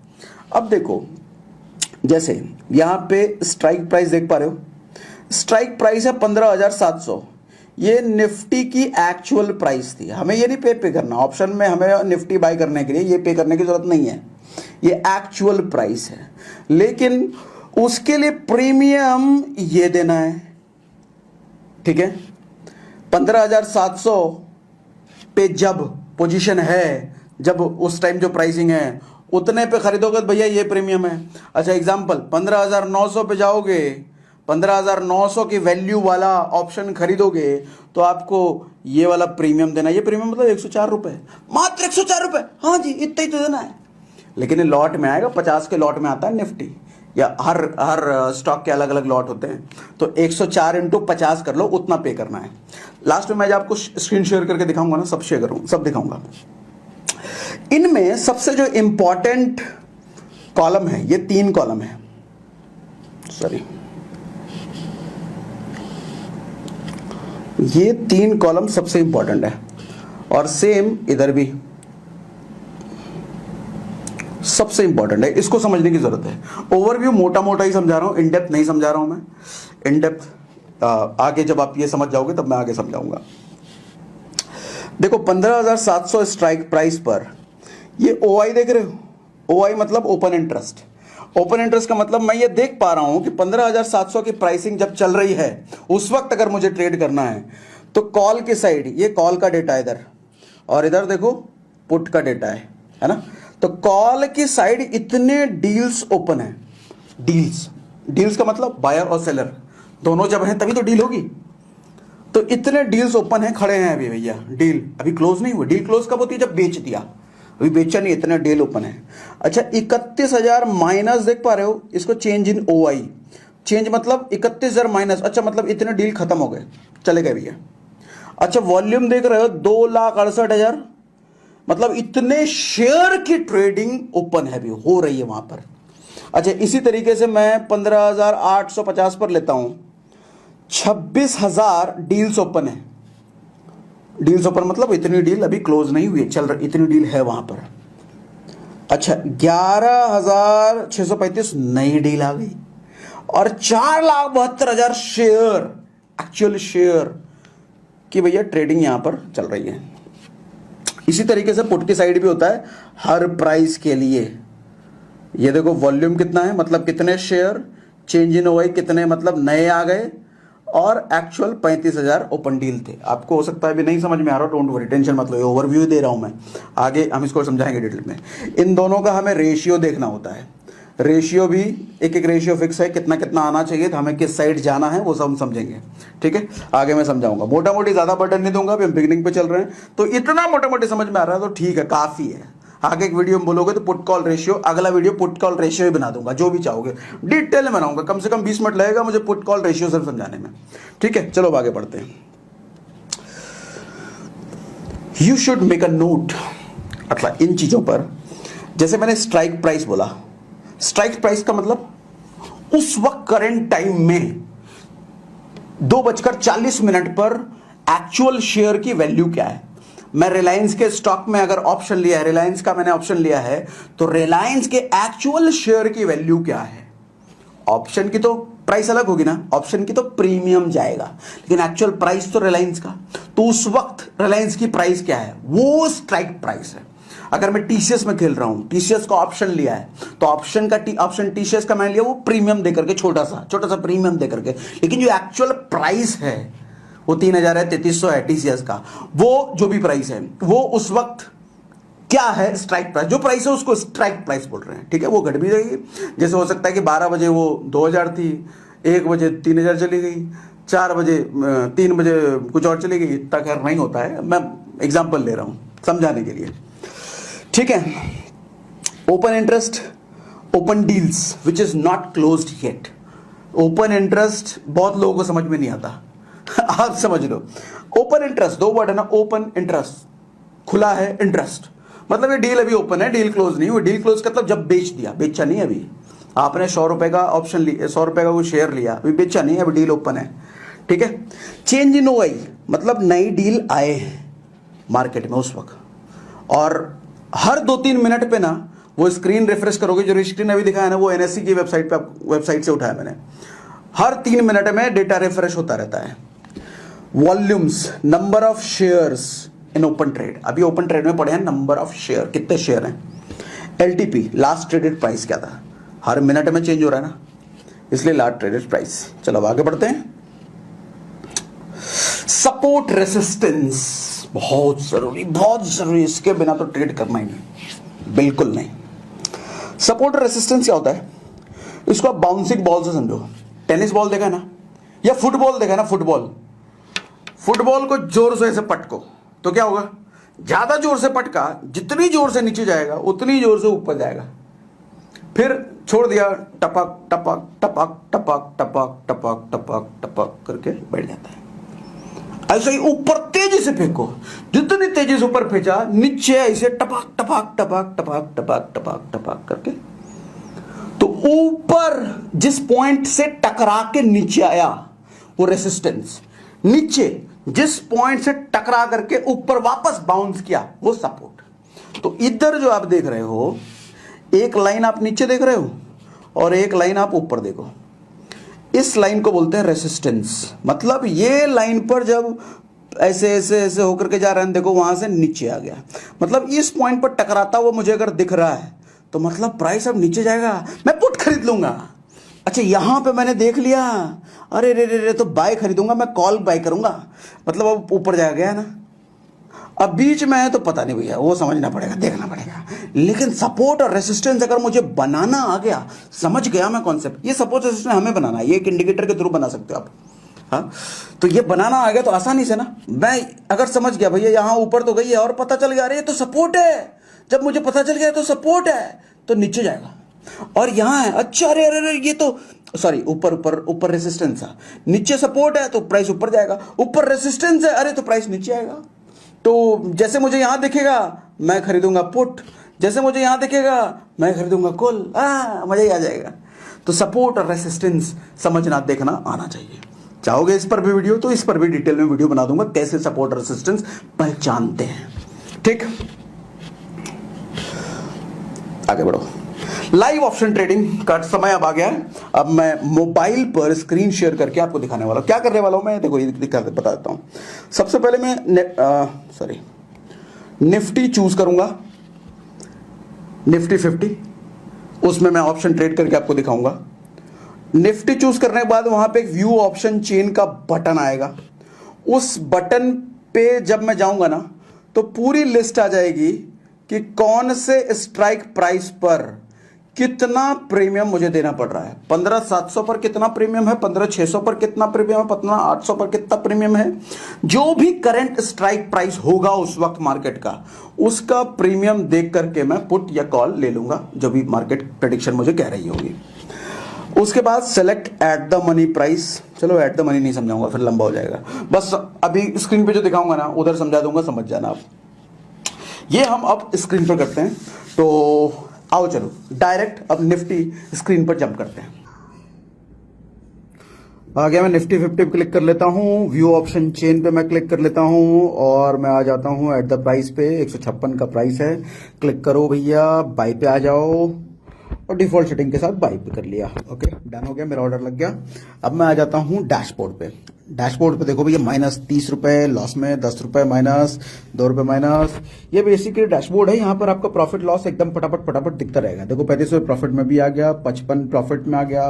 अब देखो जैसे यहां पे स्ट्राइक प्राइस देख पा रहे हो, स्ट्राइक प्राइस है 15,700, ये निफ्टी की एक्चुअल प्राइस थी। हमें ये नहीं पे करना, ऑप्शन में हमें निफ्टी बाय करने के लिए ये पे करने की जरूरत नहीं है, ये एक्चुअल प्राइस है। लेकिन उसके लिए प्रीमियम ये देना है, ठीक है। 15,700 पे जब पोजीशन है, जब उस टाइम जो प्राइसिंग है उतने पे खरीदोगे तो भैया ये प्रीमियम है। अच्छा एग्जांपल 15,900 पे जाओगे, 15,900 की वैल्यू वाला ऑप्शन खरीदोगे तो आपको ये वाला प्रीमियम देना है। ये प्रीमियम मतलब 104 रुपए, मात्र 104 रुपए, हाँ जी इतना ही तो देना है। लेकिन ये लॉट में आएगा, 50 के लॉट में आता है निफ्टी, या हर स्टॉक के अलग अलग लॉट होते हैं, तो 104 इंटू 50 कर लो, उतना पे करना है। लास्ट में मैं जब आपको स्क्रीन शेयर करके दिखाऊंगा ना, सब शेयर करूंगा, सब दिखाऊंगा। इनमें सबसे जो इंपॉर्टेंट कॉलम है, ये 3 कॉलम है, सॉरी ये 3 कॉलम सबसे इंपॉर्टेंट है, और सेम इधर भी सबसे इंपॉर्टेंट है, इसको समझने की जरूरत है। ओवरव्यू मोटा मोटा ही समझा रहा हूं, इन डेप्थ नहीं समझा रहा हूं मैं। इन डेप्थ आगे जब आप ये समझ जाओगे तब मैं आगे समझाऊंगा। देखो 15,700 स्ट्राइक प्राइस पर ये ओआई देख रहे हो, ओआई मतलब ओपन इंटरेस्ट। ओपन इंटरेस्ट का मतलब मैं ये देख पा रहा हूं कि 15,700 की प्राइसिंग जब चल रही है उस वक्त अगर मुझे ट्रेड करना है तो कॉल की साइड, ये कॉल का डेटा इधर, और इधर देखो पुट का डेटा है ना। तो कॉल की साइड इतने डील्स ओपन है, डील्स का मतलब बायर और सेलर दोनों जब हैं तभी तो डील होगी। तो इतने डील्स ओपन है, खड़े हैं अभी भैया, डील अभी क्लोज नहीं हुई। डील क्लोज कब होती है? जब बेच दिया, अभी बेचा नहीं, इतने डील ओपन है। अच्छा 31,000 माइनस देख पा रहे हो, इसको चेंज इन ओआई, चेंज मतलब 31,000 माइनस, अच्छा मतलब इतने डील खत्म हो गए, चले गए भैया। अच्छा वॉल्यूम देख रहे हो 2,68,000, मतलब इतने शेयर की ट्रेडिंग ओपन है, भी हो रही है वहां पर। अच्छा इसी तरीके से मैं 15,850 पर लेता हूं, 26,000 डील्स ओपन है। डील्स ओपन मतलब इतनी डील अभी क्लोज नहीं हुई है, चल रही, इतनी डील है वहां पर। अच्छा 11,635 नई डील आ गई, और 4,72,000 शेयर, एक्चुअल शेयर की भैया ट्रेडिंग यहां पर चल रही है। इसी तरीके से पुट की साइड भी होता है हर प्राइस के लिए। ये देखो वॉल्यूम कितना है, मतलब कितने शेयर, चेंज इन ओआई कितने, मतलब नए आ गए, और एक्चुअल 35,000 ओपन डील थे। आपको हो सकता है अभी नहीं समझ में आ रहा, डोंट वरी, टेंशन मत लो, ये ओवरव्यू दे रहा हूं मैं, आगे हम इसको समझाएंगे डिटेल में। इन दोनों का हमें रेशियो देखना होता है, रेशियो भी एक रेशियो फिक्स है, कितना कितना आना चाहिए, तो हमें किस साइड जाना है वो सब हम समझेंगे, ठीक है। आगे मैं समझाऊंगा, मोटा मोटी ज्यादा बर्डन नहीं दूंगा, अभी हम बिगिनिंग पे चल रहे हैं, तो इतना मोटा मोटी समझ में आ रहा है तो ठीक है, काफी है। आगे एक वीडियो में बोलोगे तो पुट कॉल रेशियो, अगला वीडियो पुट कॉल रेशियो ही बना दूंगा, जो भी चाहोगे डिटेल में बनाऊंगा, कम से कम 20 मिनट लगेगा मुझे पुट कॉल रेशियो सिर्फ समझाने में, ठीक है। चलो आगे बढ़ते हैं। You should make a note, मतलब इन चीजों पर, जैसे मैंने स्ट्राइक प्राइस बोला, स्ट्राइक प्राइस का मतलब उस वक्त करंट टाइम में 2:40 पर एक्चुअल शेयर की वैल्यू क्या है। मैं रिलायंस के स्टॉक में अगर ऑप्शन लिया है, रिलायंस का मैंने ऑप्शन लिया है, तो रिलायंस के एक्चुअल शेयर की वैल्यू क्या है। ऑप्शन की तो प्राइस अलग होगी ना, ऑप्शन की तो प्रीमियम जाएगा, लेकिन एक्चुअल प्राइस तो रिलायंस का, तो उस वक्त रिलायंस की प्राइस क्या है, वो स्ट्राइक प्राइस है। अगर मैं टीसीएस में खेल रहा हूं, टीसीएस का ऑप्शन लिया है, तो ऑप्शन टीसीएस का मैंने लिया वो प्रीमियम देकर के, छोटा सा प्रीमियम देकर के, लेकिन जो एक्चुअल प्राइस है वो 3,000 है, 3,300 है टीसीएस का, वो जो भी प्राइस है वो उस वक्त क्या है, स्ट्राइक प्राइस, जो प्राइस है उसको स्ट्राइक प्राइस बोल रहे हैं, ठीक है। वो घट भी जाएगी, जैसे हो सकता है कि 12 बजे वो 2,000 थी, 1 बजे 3,000 चली गई, 4 बजे 3 बजे कुछ और चली गई, इतना खैर नहीं होता है, मैं एग्जाम्पल ले रहा हूं समझाने के लिए, ठीक है। Open interest, open deals which is not closed yet. Open interest बहुत लोगों को समझ में नहीं आता आप समझ लो, ओपन इंटरेस्ट, 2 वर्ड है ना, ओपन इंटरेस्ट, खुला है इंटरेस्ट, मतलब ये डील अभी ओपन है, डील क्लोज नहीं हुई। डील क्लोज मतलब जब बेच दिया, बेचा नहीं अभी। आपने 100 रुपए का ऑप्शन लिया, 100 रुपए का वो शेयर लिया, अभी बेचा नहीं, अभी डील ओपन है, ठीक है। चेंज इन ओआई मतलब नई डील आए मार्केट में उस वक्त, और हर 2-3 मिनट पे ना वो स्क्रीन रिफ्रेश करोगे, जो स्क्रीन अभी दिखाया ना वो एनएससी की वेबसाइट से उठाया मैंने। हर 3 मिनट में डेटा रिफ्रेश होता रहता है। Volumes, number of shares in open trade, अभी ओपन ट्रेड में पड़े हैं नंबर ऑफ शेयर, कितने शेयर हैं। एलटीपी, लास्ट ट्रेडेड प्राइस क्या था, हर मिनट में चेंज हो रहा है ना, इसलिए लास्ट ट्रेडेड प्राइस। चलो अब आगे बढ़ते हैं। सपोर्ट रेसिस्टेंस बहुत जरूरी, इसके बिना तो ट्रेड करना ही नहीं, बिल्कुल नहीं। सपोर्ट रेसिस्टेंस क्या होता है, इसको आप बाउंसिंग बॉल से समझो। टेनिस बॉल देखा है ना, या फुटबॉल देखा है ना, फुटबॉल को जोर से ऐसे पटको तो क्या होगा, ज्यादा जोर से पटका, जितनी जोर से नीचे जाएगा उतनी जोर से ऊपर जाएगा। फिर छोड़ दिया, टपक टपक टपक टपक टपक टपक टपक टपक करके बैठ जाता है। ऐसे ही ऊपर तेजी से फेंको, जितनी तेजी से ऊपर फेंचा, नीचे ऐसे टपक टपक टपक टपक टपक टपक टपक करके, तो ऊपर जिस पॉइंट से टकरा के नीचे आया वो रेसिस्टेंस, नीचे जिस पॉइंट से टकरा करके ऊपर वापस बाउंस किया वो सपोर्ट। तो इधर जो आप देख रहे हो, एक लाइन आप नीचे देख रहे हो और एक लाइन आप ऊपर देखो, इस लाइन को बोलते हैं रेसिस्टेंस। मतलब ये लाइन पर जब ऐसे ऐसे ऐसे होकर के जा रहे हैं, देखो वहां से नीचे आ गया, मतलब इस पॉइंट पर टकराता हुआ मुझे अगर दिख रहा है तो मतलब प्राइस अब नीचे जाएगा, मैं पुट खरीद लूंगा। अच्छा यहां पे मैंने देख लिया, अरे रे रे रे, तो बाय खरीदूंगा, मैं कॉल बाय करूंगा, मतलब अब ऊपर जा गया ना। अब बीच में है तो पता नहीं भैया, वो समझना पड़ेगा, देखना पड़ेगा। लेकिन सपोर्ट और रेसिस्टेंस अगर मुझे बनाना आ गया, समझ गया मैं कॉन्सेप्ट, ये सपोर्ट रेसिस्टेंस हमें बनाना है, ये एक इंडिकेटर के थ्रू बना सकते हो आप। हाँ, तो ये बनाना आ गया तो आसानी से ना, मैं अगर समझ गया भैया यहाँ ऊपर तो गई है और पता चल गया अरे ये तो सपोर्ट है, जब मुझे पता चल गया तो सपोर्ट है तो नीचे जाएगा। और यहाँ है, अच्छा अरे अरे अरे ये तो सॉरी, ऊपर रेसिस्टेंस है, नीचे सपोर्ट है तो प्राइस ऊपर जाएगा, ऊपर रेसिस्टेंस है अरे तो प्राइस नीचे आएगा। तो जैसे मुझे यहां दिखेगा मैं खरीदूंगा पुट, जैसे मुझे यहां दिखेगा मैं खरीदूंगा कॉल, मजा ही आ जाएगा। तो सपोर्ट और रेसिस्टेंस समझना, देखना आना चाहिए। चाहोगे इस पर भी वीडियो तो इस पर भी डिटेल में वीडियो बना दूंगा, कैसे सपोर्ट और रेसिस्टेंस पहचानते हैं। ठीक, आगे बढ़ो। लाइव ऑप्शन ट्रेडिंग का समय अब आ गया है। अब मैं मोबाइल पर स्क्रीन शेयर करके आपको दिखाने वाला हूं। क्या करने वाला हूं मैं, देखो ये बता देता हूं। सबसे पहले मैं निफ्टी चूज करूंगा, निफ्टी 50, उसमें मैं ऑप्शन ट्रेड करके आपको दिखाऊंगा। निफ्टी चूज करने के बाद वहां पे एक व्यू ऑप्शन चेन का बटन आएगा, उस बटन पे जब मैं जाऊंगा ना तो पूरी लिस्ट आ जाएगी कि कौन से स्ट्राइक प्राइस पर कितना प्रीमियम मुझे देना पड़ रहा है। 15,700 पर कितना प्रीमियम है, 15,600 पर कितना प्रीमियम है, 15,800 पर कितना प्रीमियम है। जो भी करंट स्ट्राइक प्राइस होगा उस वक्त मार्केट का, उसका प्रीमियम देख करके मैं पुट या कॉल ले लूंगा, जो भी मार्केट प्रेडिक्शन मुझे कह रही होगी। उसके बाद select at the money price, चलो एट द मनी नहीं समझाऊंगा फिर लंबा हो जाएगा, बस अभी स्क्रीन पे जो दिखाऊंगा ना उधर समझा दूंगा, समझ जाना आप। ये हम अब स्क्रीन पर करते हैं, तो आओ चलो डायरेक्ट अब निफ्टी स्क्रीन पर जंप करते हैं। आ गया, मैं निफ्टी 50 पे क्लिक कर लेता हूं, व्यू ऑप्शन चेन पे मैं क्लिक कर लेता हूं और मैं आ जाता हूं एट द प्राइस पे। 156 का प्राइस है, क्लिक करो भैया, बाई पे आ जाओ और डिफॉल्ट सेटिंग के साथ बाई पे कर लिया। ओके, डन हो गया, मेरा ऑर्डर लग गया। अब मैं आ जाता हूं डैशबोर्ड पे। डैशबोर्ड पे देखो भैया -30 रुपए लॉस में, 10 रुपए माइनस, 2 रुपए माइनस। ये बेसिकली डैशबोर्ड है, यहाँ पर आपका प्रॉफिट लॉस एकदम फटाफट दिखता रहेगा। देखो 35 प्रॉफिट में भी आ गया, 55 प्रॉफिट में आ गया,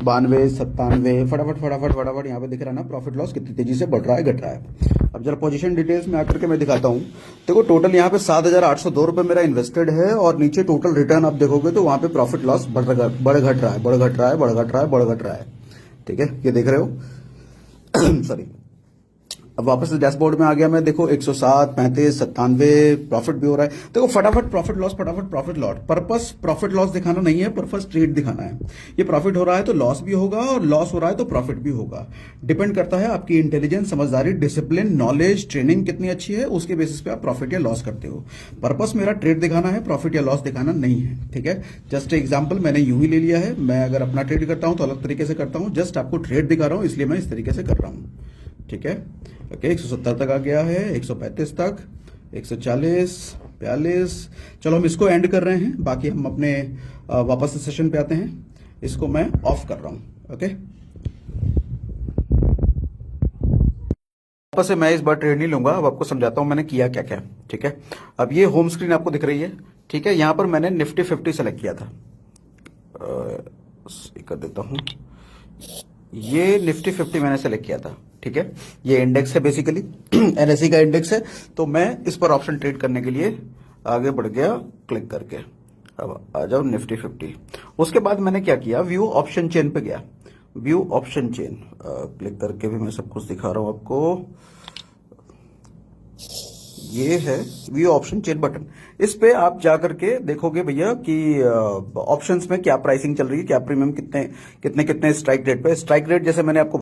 92, 97, फटाफट यहाँ पे दिख रहा है ना प्रॉफिट लॉस कितनी तेजी से बढ़ रहा है, घट रहा है। अब जरा पोजीशन डिटेल्स में आकर के मैं दिखाता हूँ। देखो टोटल यहाँ पे 7,802 रुपए मेरा इन्वेस्टेड है और नीचे टोटल रिटर्न आप देखोगे तो वहां पे प्रॉफिट लॉस बढ़ घट रहा है। ठीक है, ये देख रहे हो सॉरी। अब वापस से डैशबोर्ड में आ गया मैं, देखो 107, 35, 97 प्रॉफिट भी हो रहा है। देखो फटाफट प्रॉफिट लॉस, फटाफट profit loss. Purpose profit loss दिखाना नहीं है, पर्पस ट्रेड दिखाना है। ये प्रॉफिट हो रहा है तो लॉस भी होगा, और लॉस हो रहा है तो प्रॉफिट भी होगा। डिपेंड करता है आपकी इंटेलिजेंस, समझदारी, डिसिप्लिन, नॉलेज, ट्रेनिंग कितनी अच्छी है, उसके बेसिस पे आप प्रॉफिट या लॉस करते हो। पर्पस मेरा ट्रेड दिखाना है, प्रॉफिट या लॉस दिखाना नहीं है, ठीक है। जस्ट एग्जाम्पल मैंने यूं ही ले लिया है। मैं अगर अपना ट्रेड करता हूं तो अलग तरीके से करता हूं, जस्ट आपको ट्रेड दिखा रहा हूं, इसलिए मैं इस तरीके से कर रहा हूं, ठीक है। ओके, 170 तक आ गया है, 135 तक, 140, 42। चलो हम इसको एंड कर रहे हैं, बाकी हम अपने वापस से सेशन पे आते हैं। इसको मैं ऑफ कर रहा हूं, ओके। वापस से मैं इस बार ट्रेड नहीं लूंगा, अब आपको समझाता हूं मैंने किया क्या क्या, ठीक है। अब ये होम स्क्रीन आपको दिख रही है, ठीक है। यहां पर मैंने निफ्टी 50 सेलेक्ट किया था, कर देता हूं। ये निफ्टी 50 मैंने सेलेक्ट किया था, ठीक है। ये इंडेक्स है बेसिकली, एनएसई का इंडेक्स है। तो मैं इस पर ऑप्शन ट्रेड करने के लिए आगे बढ़ गया क्लिक करके। अब आ जाओ निफ्टी 50। उसके बाद मैंने क्या किया, व्यू ऑप्शन चेन पे गया। व्यू ऑप्शन चेन क्लिक करके भी मैं सब कुछ दिखा रहा हूं आपको। ये है व्यू ऑप्शन चेन बटन। इस पे आप जाकर के देखोगे भैया कि ऑप्शंस में क्या प्राइसिंग चल रही है, क्या प्रीमियम, कितने कितने कितने स्ट्राइक रेट पे। स्ट्राइक रेट जैसे मैंने आपको